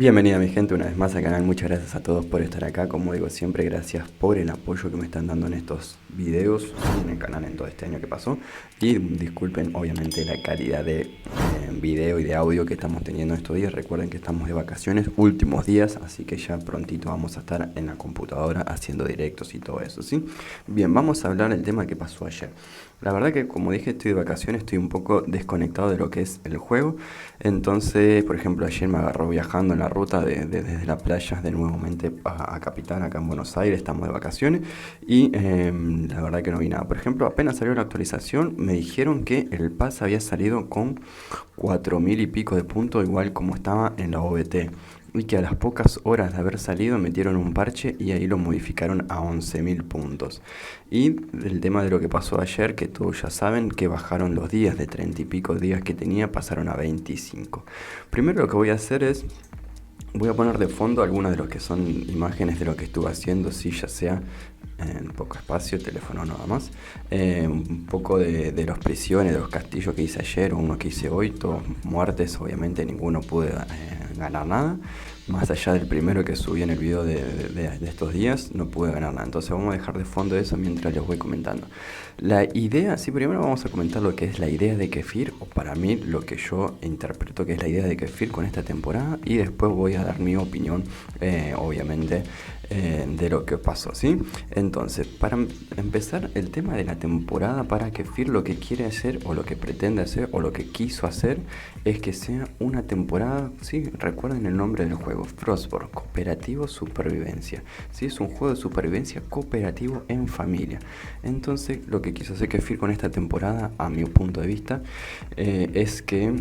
Bienvenida mi gente una vez más al canal, muchas gracias a todos por estar acá, como digo siempre, gracias por el apoyo que me están dando en estos videos, en el canal en todo este año que pasó, y disculpen obviamente la calidad de video y de audio que estamos teniendo estos días. Recuerden que estamos de vacaciones, últimos días, así que ya prontito vamos a estar en la computadora haciendo directos y todo eso, ¿sí? Bien, vamos a hablar del tema que pasó ayer. La verdad que, como dije, estoy de vacaciones, estoy un poco desconectado de lo que es el juego. Entonces, por ejemplo, ayer me agarró viajando en la ruta desde la playa de nuevamente a Capital, acá en Buenos Aires. Estamos de vacaciones y la verdad que no vi nada. Por ejemplo, apenas salió la actualización, me dijeron que el PAS había salido con 4000 y pico de puntos, igual como estaba en la OBT. Y que a las pocas horas de haber salido metieron un parche y ahí lo modificaron a 11.000 puntos. Y el tema de lo que pasó ayer, que todos ya saben, que bajaron los días de 30 y pico días que tenía, pasaron a 25. Primero lo que voy a hacer es, voy a poner de fondo algunas de lo que son imágenes de lo que estuve haciendo, sí, ya sea en poco espacio, teléfono nada más, un poco de las prisiones, de los castillos que hice ayer o uno que hice hoy, todos muertes, obviamente ninguno pude ganar nada. Más allá del primero que subí en el video de estos días, no pude ganar nada. Entonces vamos a dejar de fondo eso mientras les voy comentando. La idea, sí, primero vamos a comentar lo que es la idea de Kefir, o para mí lo que yo interpreto que es la idea de Kefir con esta temporada, y después voy a dar mi opinión, obviamente, de lo que pasó, ¿sí? Entonces, para empezar, el tema de la temporada para Kefir, lo que quiere hacer, o lo que pretende hacer, o lo que quiso hacer, es que sea una temporada, ¿sí? Recuerden el nombre del juego, Frostborn, Cooperativo Supervivencia, ¿sí? Es un juego de supervivencia cooperativo en familia. Entonces, lo que quiso hacer Kefir con esta temporada, a mi punto de vista, es que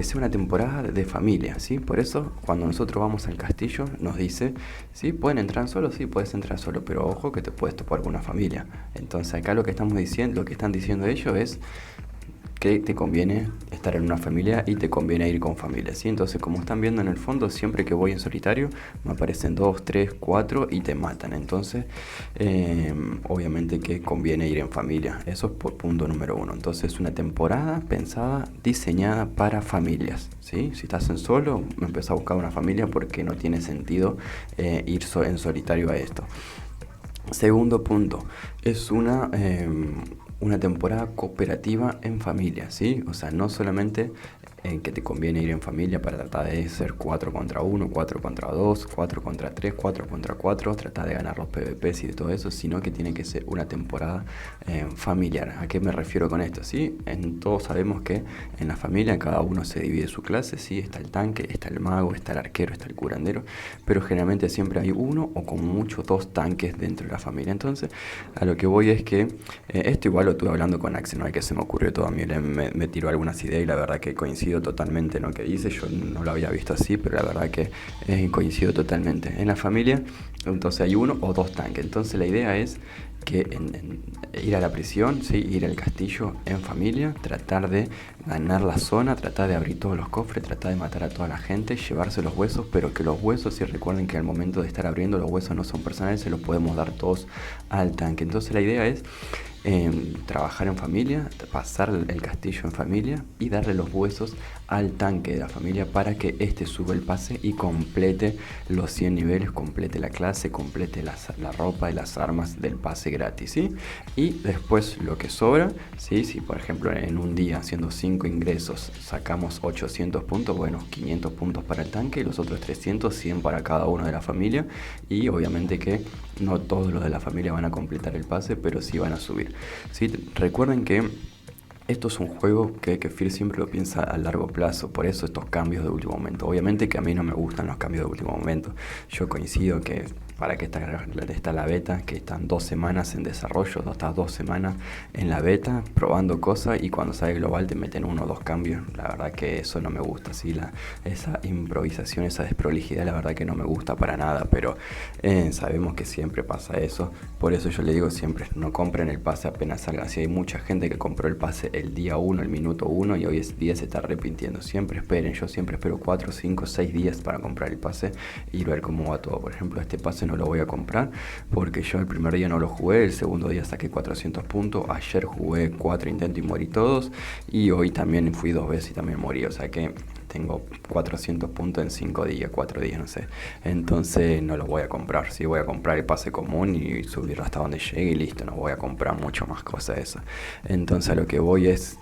sea una temporada de familia, ¿sí? Por eso, cuando nosotros vamos al castillo, nos dice, ¿sí? ¿Pueden entrar solos? Sí, puedes entrar solo, pero ojo que te puedes topar con una familia. Entonces, acá lo que estamos diciendo, lo que están diciendo ellos es que te conviene estar en una familia y te conviene ir con familia, ¿sí? Entonces, como están viendo en el fondo, siempre que voy en solitario me aparecen 2, 3, 4 y te matan. Entonces, obviamente que conviene ir en familia. Eso es por punto número uno. Entonces, es una temporada pensada, diseñada para familias, ¿sí? Si estás en solo, empieza a buscar una familia porque no tiene sentido ir en solitario a esto. Segundo punto, es una temporada cooperativa en familia, ¿sí? O sea, no solamente que te conviene ir en familia para tratar de ser 4 contra 1, 4 contra 2, 4 contra 3, 4 contra 4, tratar de ganar los PvPs y de todo eso, sino que tiene que ser una temporada familiar. ¿A qué me refiero con esto? ¿Sí? Todos sabemos que en la familia cada uno se divide su clase, ¿sí? Está el tanque, está el mago, está el arquero, está el curandero, pero generalmente siempre hay uno o como mucho dos tanques dentro de la familia. Entonces, a lo que voy es que esto igual lo estuve hablando con Axel, no hay que se me ocurrió todo a mí, me tiró algunas ideas y la verdad que coincido totalmente en lo que dice. Yo no lo había visto así, pero la verdad que coincido totalmente. En la familia, entonces hay uno o dos tanques. Entonces la idea es que ir a la prisión, ¿sí? Ir al castillo en familia, tratar de ganar la zona, tratar de abrir todos los cofres, tratar de matar a toda la gente, llevarse los huesos, pero que los huesos, sí, recuerden que al momento de estar abriendo los huesos no son personales, se los podemos dar todos al tanque. Entonces la idea es trabajar en familia, pasar el castillo en familia y darle los huesos al tanque de la familia para que este suba el pase y complete los 100 niveles, complete la clase, complete la ropa y las armas del pase gratis, ¿sí? Y después lo que sobra, ¿sí? Si por ejemplo en un día haciendo 5 ingresos sacamos 800 puntos, bueno, 500 puntos para el tanque y los otros 300, 100 para cada uno de la familia, y obviamente que no todos los de la familia van a completar el pase, pero sí van a subir, ¿sí? Recuerden que esto es un juego que Kefir siempre lo piensa a largo plazo, por eso estos cambios de último momento. Obviamente que a mí no me gustan los cambios de último momento. Yo coincido que para que está la beta, que están 2 semanas en desarrollo, estás 2 semanas en la beta probando cosas y cuando sale global te meten 1 o 2 cambios. La verdad que eso no me gusta, ¿sí? Esa improvisación, esa desprolijidad, la verdad que no me gusta para nada, pero sabemos que siempre pasa eso. Por eso yo le digo siempre, no compren el pase apenas salga. Si hay mucha gente que compró el pase el día 1, el minuto 1 y hoy es día se está arrepintiendo. Siempre esperen, yo siempre espero 4, 5, 6 días para comprar el pase y ver cómo va todo. Por ejemplo, este pase no lo voy a comprar porque yo el primer día no lo jugué, el segundo día saqué 400 puntos, ayer jugué 4 intentos y morí todos, y hoy también fui 2 veces y también morí, o sea que tengo 400 puntos en 5 días, 4 días, no sé. Entonces no lo voy a comprar. Sí, voy a comprar el pase común y subirlo hasta donde llegue y listo. No voy a comprar mucho más cosas de eso. Entonces a lo que voy es,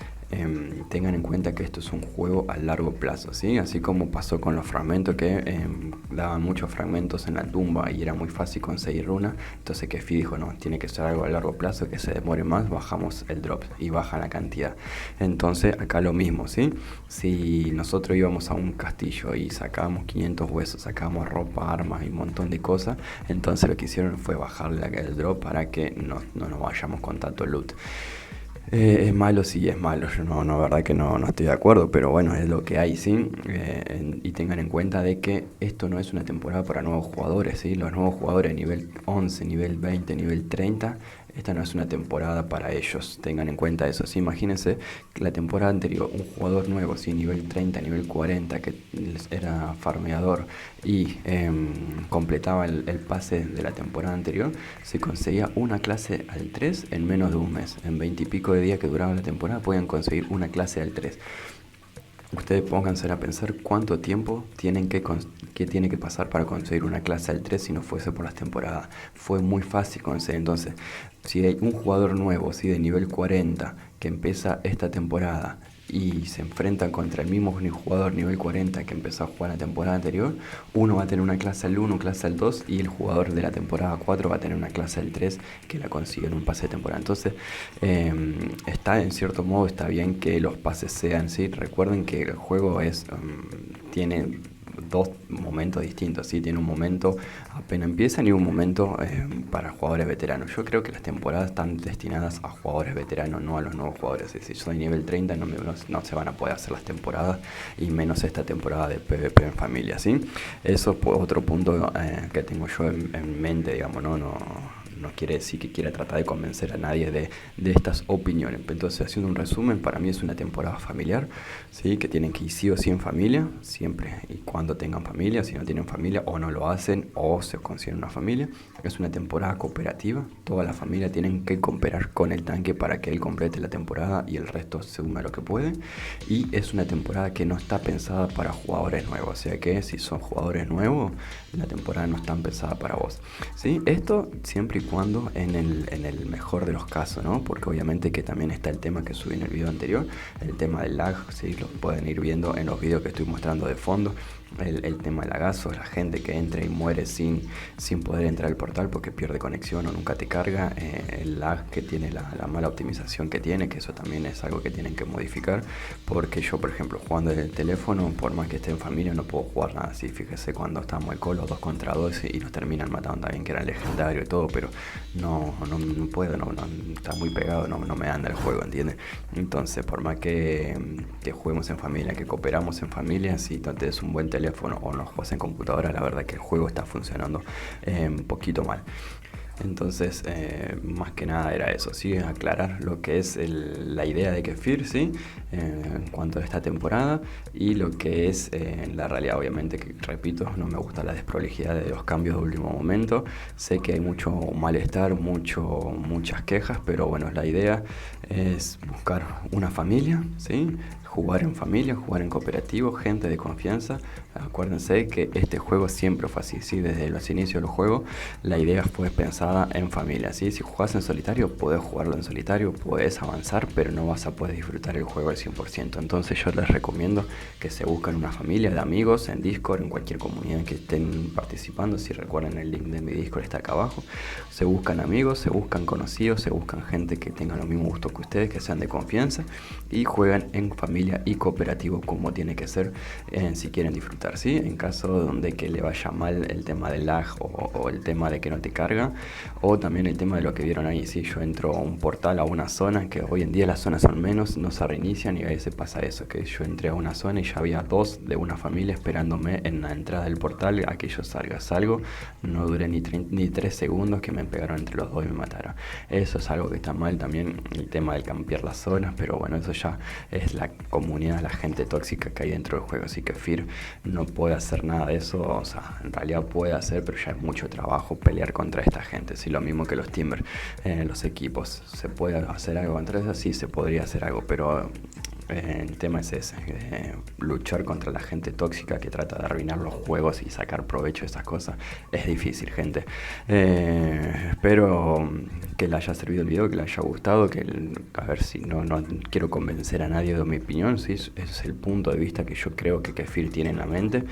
tengan en cuenta que esto es un juego a largo plazo, ¿sí? Así como pasó con los fragmentos que daban muchos fragmentos en la tumba y era muy fácil conseguir runas. Entonces Kefir dijo, no, tiene que ser algo a largo plazo, que se demore más, bajamos el drop y baja la cantidad. Entonces acá lo mismo, ¿sí? Si nosotros íbamos a un castillo y sacábamos 500 huesos, sacábamos ropa, armas y un montón de cosas, entonces lo que hicieron fue bajarle el drop para que no nos vayamos con tanto loot. Es malo, sí, es malo. Yo no, verdad que no estoy de acuerdo, pero bueno, es lo que hay, ¿sí? Y tengan en cuenta de que esto no es una temporada para nuevos jugadores, ¿sí? Los nuevos jugadores nivel 11, nivel 20, nivel 30, esta no es una temporada para ellos. Tengan en cuenta eso, ¿sí? Imagínense la temporada anterior, un jugador nuevo, ¿sí? Nivel 30, nivel 40, que era farmeador y completaba el pase de la temporada anterior, se conseguía una clase al 3 en menos de un mes. En 20 y pico de días que duraba la temporada podían conseguir una clase al 3. Ustedes pónganse a pensar cuánto tiempo tienen que tiene que pasar para conseguir una clase al 3 si no fuese por las temporadas. Fue muy fácil conseguir. Entonces, si hay un jugador nuevo, ¿sí? De nivel 40 que empieza esta temporada y se enfrentan contra el mismo jugador nivel 40 que empezó a jugar la temporada anterior, uno va a tener una clase al 1, clase al 2 y el jugador de la temporada 4 va a tener una clase al 3 que la consigue en un pase de temporada. Entonces, está en cierto modo, está bien que los pases sean, ¿sí? Recuerden que el juego tiene dos momentos distintos, ¿sí? Tiene un momento apenas empiezan y un momento para jugadores veteranos. Yo creo que las temporadas están destinadas a jugadores veteranos, no a los nuevos jugadores. Si yo soy nivel 30 no se van a poder hacer las temporadas y menos esta temporada de PvP en familia, ¿sí? Eso es otro punto que tengo yo en mente, digamos, no quiere decir que quiera tratar de convencer a nadie de estas opiniones. Entonces, haciendo un resumen, para mí es una temporada familiar, ¿sí? Que tienen que ir sí o sí en familia, siempre y cuando tengan familia. Si no tienen familia o no lo hacen o se consideran una familia. Es una temporada cooperativa, toda la familia tienen que cooperar con el tanque para que él complete la temporada y el resto se une a lo que puede. Y es una temporada que no está pensada para jugadores nuevos, o sea que si son jugadores nuevos, la temporada no está pensada para vos, ¿sí? Esto siempre y cuando en el mejor de los casos, ¿no? Porque obviamente que también está el tema que subí en el video anterior, el tema del lag, ¿sí? Lo pueden ir viendo en los videos que estoy mostrando de fondo. El tema del lagazo, la gente que entra y muere sin poder entrar al portal porque pierde conexión o nunca te carga, el lag que tiene, la mala optimización que tiene, que eso también es algo que tienen que modificar, porque yo por ejemplo jugando desde el teléfono, por más que esté en familia, no puedo jugar nada así. Fíjese cuando estábamos en colo 2 contra 2 y nos terminan matando también, que era legendario y todo, pero no puedo, está muy pegado, no me anda el juego, ¿entiendes? Entonces por más que juguemos en familia, que cooperamos en familia, si no tenés un buen teléfono o no juegas en computadora, la verdad que el juego está funcionando un poquito mal. Entonces, más que nada era eso, ¿sí? Aclarar lo que es la idea de Kefir, ¿sí? En cuanto a esta temporada y lo que es la realidad. Obviamente, que repito, no me gusta la desprolijidad de los cambios de último momento. Sé que hay mucho malestar, muchas quejas, pero bueno, la idea es buscar una familia, ¿sí? Jugar en familia, jugar en cooperativo, gente de confianza. Acuérdense que este juego siempre fue así, ¿sí? Desde los inicios del juego la idea fue pensada en familia, ¿sí? Si jugás en solitario, podés jugarlo en solitario, podés avanzar, pero no vas a poder disfrutar el juego al 100%. Entonces yo les recomiendo que se busquen una familia de amigos en Discord, en cualquier comunidad que estén participando. Si recuerdan, el link de mi Discord está acá abajo. Se buscan amigos, se buscan conocidos, se buscan gente que tenga los mismos gustos que ustedes, que sean de confianza, y juegan en familia y cooperativo como tiene que ser si quieren disfrutar, ¿sí? En caso de que le vaya mal el tema del lag o el tema de que no te carga, o también el tema de lo que vieron ahí, si yo entro a un portal, a una zona, que hoy en día las zonas son menos, no se reinician, y a veces pasa eso, que yo entré a una zona y ya había dos de una familia esperándome en la entrada del portal a que yo salgo, no duré ni 3 segundos que me pegaron entre los dos y me mataron. Eso es algo que está mal también, el tema del cambiar las zonas, pero bueno, eso ya es la comunidad, la gente tóxica que hay dentro del juego, así que Fir no puede hacer nada de eso. O sea, en realidad puede hacer, pero ya es mucho trabajo pelear contra esta gente, ¿sí? Lo mismo que los Timber, los equipos. ¿Se puede hacer algo contra eso? Sí, se podría hacer algo, pero el tema es ese, luchar contra la gente tóxica que trata de arruinar los juegos y sacar provecho de esas cosas. Es difícil, gente. Espero que le haya servido el video, que le haya gustado, a ver si no quiero convencer a nadie de mi opinión, ¿sí? Es el punto de vista que yo creo que Kefir tiene en la mente.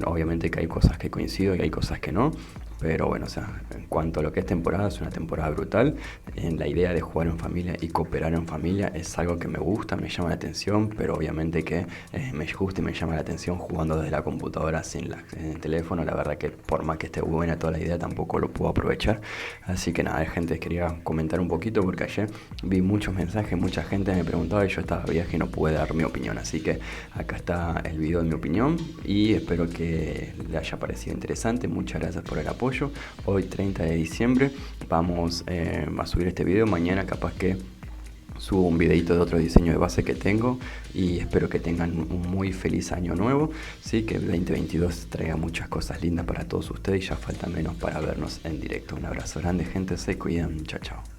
Obviamente que hay cosas que coincido y hay cosas que no. Pero bueno, o sea, en cuanto a lo que es temporada, es una temporada brutal. La idea de jugar en familia y cooperar en familia es algo que me gusta, me llama la atención, pero obviamente que me gusta y me llama la atención jugando desde la computadora sin el teléfono. La verdad que por más que esté buena toda la idea, tampoco lo puedo aprovechar. Así que nada, gente, quería comentar un poquito porque ayer vi muchos mensajes, mucha gente me preguntaba y yo estaba de viaje y no pude dar mi opinión. Así que acá está el video de mi opinión y espero que le haya parecido interesante. Muchas gracias por el apoyo. Hoy 30 de diciembre vamos a subir este video. Mañana capaz que subo un videito de otro diseño de base que tengo y espero que tengan un muy feliz año nuevo, ¿sí? Que el 2022 traiga muchas cosas lindas para todos ustedes y ya falta menos para vernos en directo. Un abrazo grande, gente, se cuidan, chao chao.